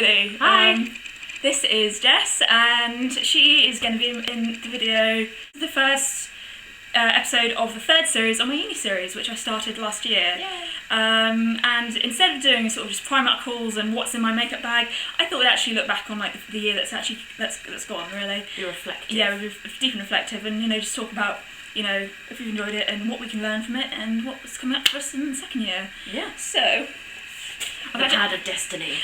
everybody. Hi. This is Jess, and she is going to be in the video, the first episode of the third series on my uni series, which I started last year. Yay. And instead of doing sort of just Primark hauls and what's in my makeup bag, I thought we'd actually look back on like the year that's gone, really. Be reflective. Yeah, deep and reflective, and just talk about if we've enjoyed it and what we can learn from it and what's coming up for us in the second year. Yeah. So I've had a destiny.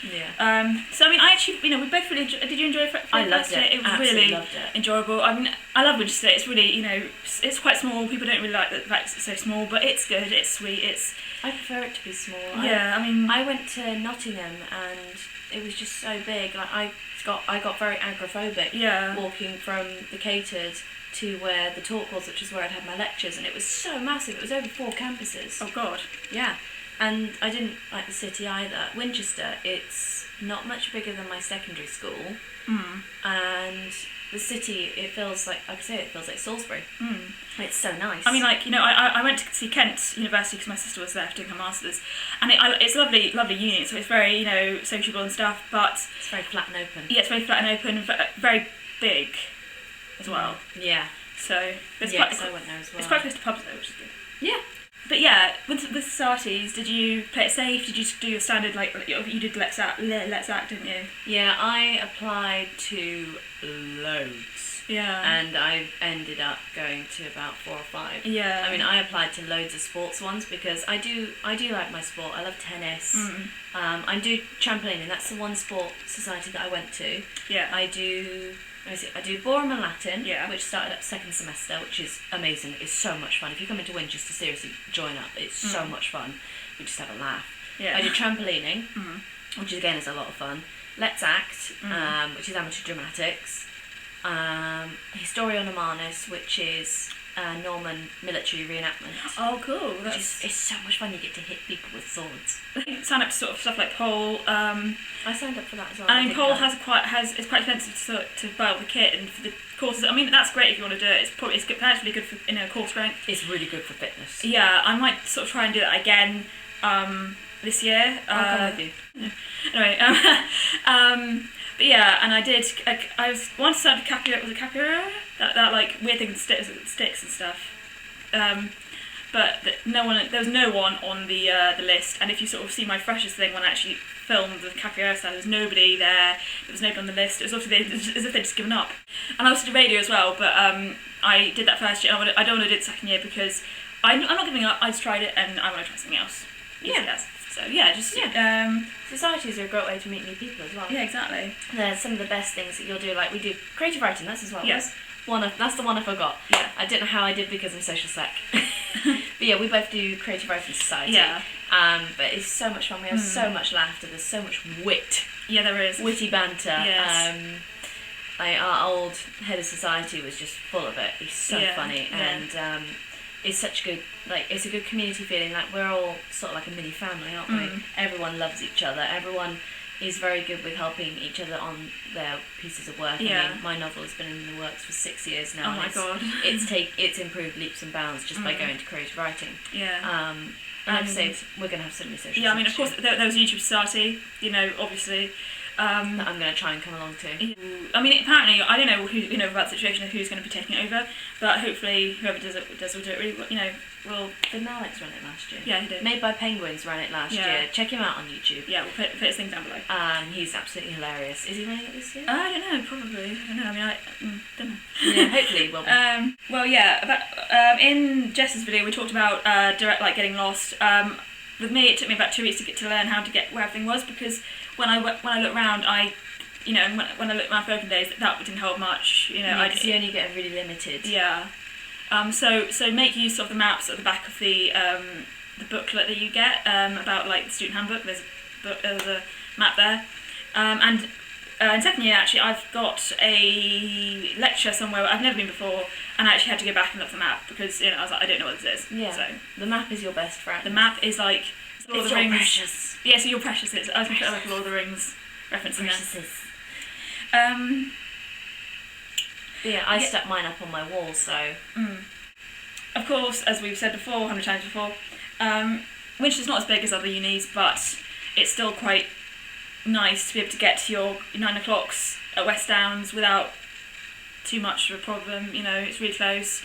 Yeah. So I mean, I actually, we both really enjoyed. Did you enjoy it? I loved it. It was Absolutely really loved it. enjoyable. I mean, I love Winchester. It's really, it's quite small. People don't really like the fact it's so small, but it's good. It's sweet. I prefer it to be small. Yeah, I went to Nottingham and it was just so big. Like I got very agoraphobic. Yeah. Walking from the catered to where the talk was, which is where I'd had my lectures, and it was so massive. It was over 4 campuses. Oh God. Yeah. And I didn't like the city either. Winchester, it's not much bigger than my secondary school. And the city, it feels like Salisbury. It's so nice. I mean, I went to see Kent University because my sister was there doing her masters, and it's a lovely uni. So it's very sociable and stuff, but it's very flat and open. Yeah, it's very flat and open, very big as well. Yeah. So I went there as well. It's quite close to pubs though, which is good. Yeah. But yeah, with Sarties, did you play it safe? Did you do your standard, you did Let's Act, didn't you? Yeah, I applied to loads. Yeah. And I ended up going to about 4 or 5. Yeah. I mean, I applied to loads of sports ones because I do like my sport. I love tennis. I do trampolining. That's the one sport society that I went to. Yeah. I do ballroom and Latin, which started up second semester, which is amazing. It's so much fun. If you come into Winchester, seriously, join up. It's so much fun. We just have a laugh. Yeah. I do trampolining, which again is a lot of fun. Let's Act, which is amateur dramatics. Historia Normanus, which is Norman military reenactment. Oh, cool. It's so much fun. You get to hit people with swords. You sign up to sort of stuff like Pole. I signed up for that as well. I mean, Pole it's quite expensive to buy all the kit and for the courses. I mean, that's great if you want to do it. It's actually good for core strength. It's really good for fitness. Yeah, I might sort of try and do that again this year. I'll come with you. Yeah. Anyway, but yeah, and I did. I was once started capoeira. Was it capoeira? That like weird thing with sticks and stuff. But there was no one on the list. And if you sort of see my freshest thing when I actually filmed the capoeira style, there was nobody there. There was nobody on the list. It was obviously as if they'd just given up. And I also did radio as well, but I did that first year. I don't want to do it second year because I'm not giving up. I just tried it and I want to try something else. Yeah. So yeah, societies are a great way to meet new people as well. Yeah, exactly. They're some of the best things that you'll do. Like we do creative writing. That's as well. Yes. That's the one I forgot. Yeah. I don't know how I did because I'm social sec. But yeah, we both do creative writing society. Yeah. But it's so much fun. We have so much laughter. There's so much wit. Yeah, there is. Witty banter. Yes. Our old head of society was just full of it. He's so funny and. It's such good, it's a good community feeling. Like we're all sort of like a mini family, aren't we? Everyone loves each other. Everyone is very good with helping each other on their pieces of work. Yeah. I mean, my novel has been in the works for 6 years now. Oh my God. It's improved leaps and bounds just by going to creative writing. Yeah. And like I say, we're going to have so many social. Yeah, I mean, of course, there was YouTube Society. obviously. That I'm going to try and come along to. I mean, apparently, I don't know who about the situation of who's going to be taking it over, but hopefully whoever will do it really. Will. Didn't Alex run it last year? Yeah, he did. Made by Penguins ran it last year. Check him out on YouTube. Yeah, we'll put his thing down below. He's absolutely hilarious. Is he running it this year? I don't know. Probably. I don't know. I mean, I don't know. Yeah, hopefully he will be. Well, yeah. About in Jess's video, we talked about getting lost. With me, it took me about 2 weeks to learn how to get where everything was because when I look around, when I look around for open days, that didn't help much. You only get really limited. Yeah. So make use of the maps at the back of the booklet that you get about the student handbook. There's a map there, and in second year actually I've got a lecture somewhere where I've never been before, and I actually had to go back and look at the map because I was like, I don't know what this is. Yeah. So the map is your best friend. The map is like Lord of the Rings. Precious. Yeah, so you're precious. I was going to put like a Lord of the Rings reference in there. Precious. I stuck mine up on my wall, so. Of course, as we've said before, 100 times before, Winchester's not as big as other unis, but it's still quite nice to be able to get to your 9 o'clocks at West Downs without too much of a problem. You know, it's really close.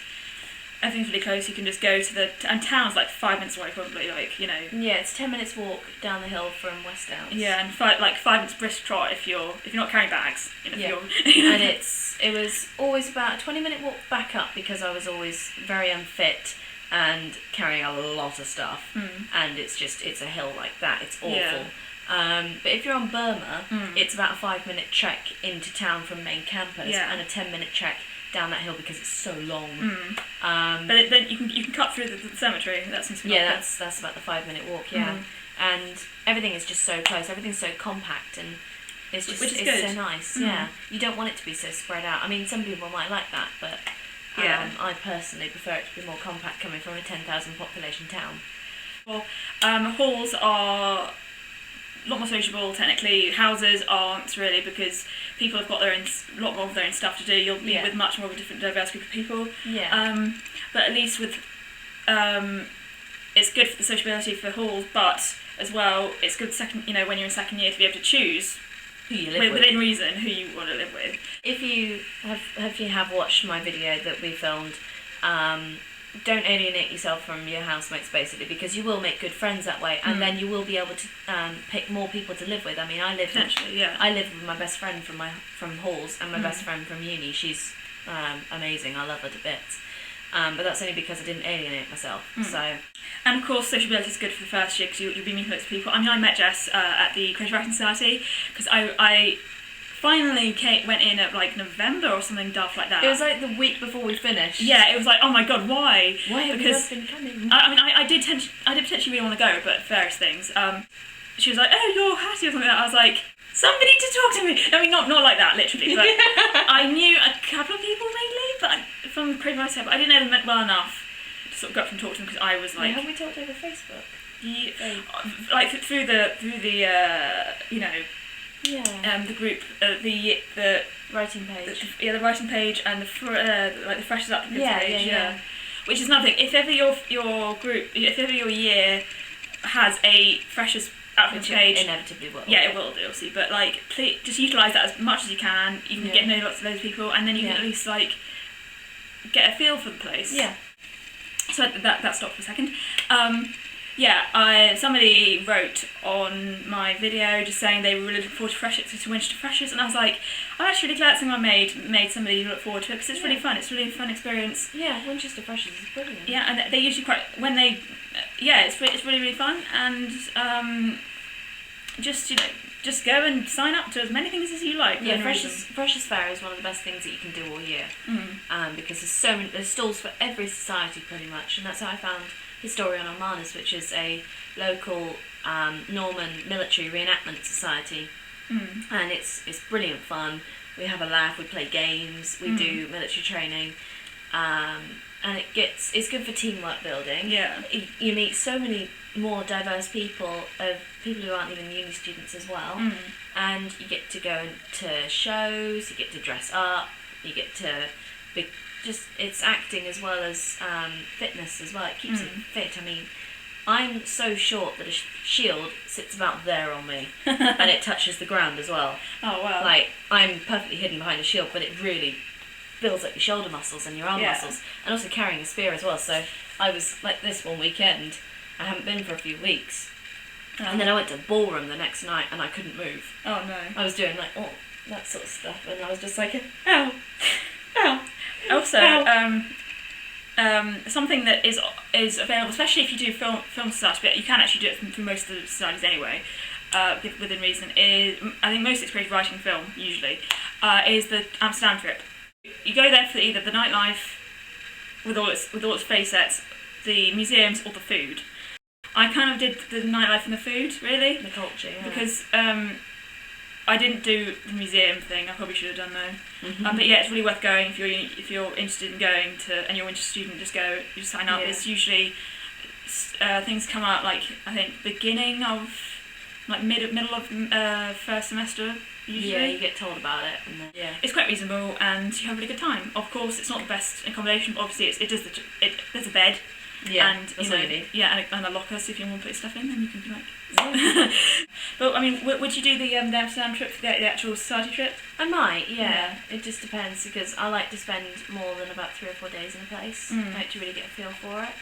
Everything's really close. You can just go to and town's like 5 minutes away probably, like, you know. Yeah, it's 10 minutes walk down the hill from West Downs. Yeah, and 5 minutes brisk trot if you're not carrying bags. You know, yeah. And it was always about a 20-minute walk back up because I was always very unfit and carrying a lot of stuff. And it's a hill like that. It's awful. Yeah. But if you're on Burma, it's about a 5-minute trek into town from main campus and a 10-minute trek down that hill because it's so long. But then you can cut through the cemetery. That seems to be that's about the 5-minute walk. Yeah, and everything is just so close. Everything's so compact, and it's just so nice. Yeah, you don't want it to be so spread out. I mean, some people might like that, but I personally prefer it to be more compact, coming from a 10,000 population town. Well, halls are a lot more sociable, technically. Houses aren't really, because people have got a lot more of their own stuff to do. You'll be with much more of a different, diverse group of people. Yeah. But at least with, it's good for the sociability for halls, but as well, it's good when you're in second year to be able to choose who you live with. Within reason, who you want to live with. If you have watched my video that we filmed, don't alienate yourself from your housemates, basically, because you will make good friends that way, and then you will be able to pick more people to live with. I mean, I live with my best friend from halls and my best friend from uni. She's amazing. I love her to bits. But that's only because I didn't alienate myself. So, and of course, sociability is good for the first year because you'll be meeting lots of people. I mean, I met Jess at the Creative Writing Society because I finally went in at like November or something daft like that. It was like the week before we finished. Yeah, it was like, oh my god, why? Why have you not been coming? I did potentially really want to go, but various things. She was like, oh, you're Hattie or something like that. I was like, somebody to talk to me. I mean, not like that, literally, but I knew a couple of people mainly, but from Creative Writing, but I didn't know them well enough to sort of go up and talk to them because I was like. Have we talked over Facebook? Yeah, like through the you know. Yeah. The group, the writing page. The writing page and the freshers applicants page. Yeah. Which is another thing. If ever your year has a freshers applicants page, inevitably will. Yeah, it will do, obviously. But like, please, just utilise that as much as you can. You can get to know lots of those people, and then you can at least like get a feel for the place. Yeah. So that stopped for a second. Somebody wrote on my video just saying they were really looking forward to Winchester Freshers, and I was like, I'm actually really glad something I made somebody look forward to it because it's really fun. It's a really fun experience. Yeah, Winchester Freshers is brilliant. Yeah, and they usually it's really fun, and just go and sign up to as many things as you like. Yeah, Freshers Fair is one of the best things that you can do all year, because there's stalls for every society pretty much, and that's how I found Historion Armanus, which is a local Norman military reenactment society, and it's brilliant fun. We have a laugh, we play games, we do military training, and it's good for teamwork building. Yeah, you meet so many more diverse people who aren't even uni students as well, and you get to go to shows, you get to dress up, you get to be. It's acting as well as fitness as well. It keeps you fit. I mean, I'm so short that a shield sits about there on me, and it touches the ground as well. Oh wow! Like, I'm perfectly hidden behind a shield, but it really builds up your shoulder muscles and your arm muscles, and also carrying a spear as well. So I was like this one weekend. I haven't been for a few weeks, and then I went to ballroom the next night, and I couldn't move. Oh no! I was doing like that sort of stuff, and I was just like, ow. Also, something that is available, especially if you do film society, but you can actually do it through most of the societies anyway, within reason, is, I think most it's creative writing film, usually, is the Amsterdam trip. You go there for either the nightlife, with all its facets, the museums, or the food. I kind of did the nightlife and the food, really. The culture, yeah. Because I didn't do the museum thing. I probably should have done though. But yeah, it's really worth going if you're interested in going to, and you're an interested student. Just go. You just sign up. Yeah. It's usually things come out like I think beginning of like middle of first semester. Usually. Yeah, you get told about it, and then, it's quite reasonable, and you have a really good time. Of course, it's not the best accommodation, but obviously there's a bed, Yeah, and that's all you need. Yeah, and a locker, so if you want to put your stuff in, then you can be like. But I mean, would you do the Amsterdam trip, the actual society trip? I might, yeah. It just depends because I like to spend more than about 3 or 4 days in a place. I like to really get a feel for it.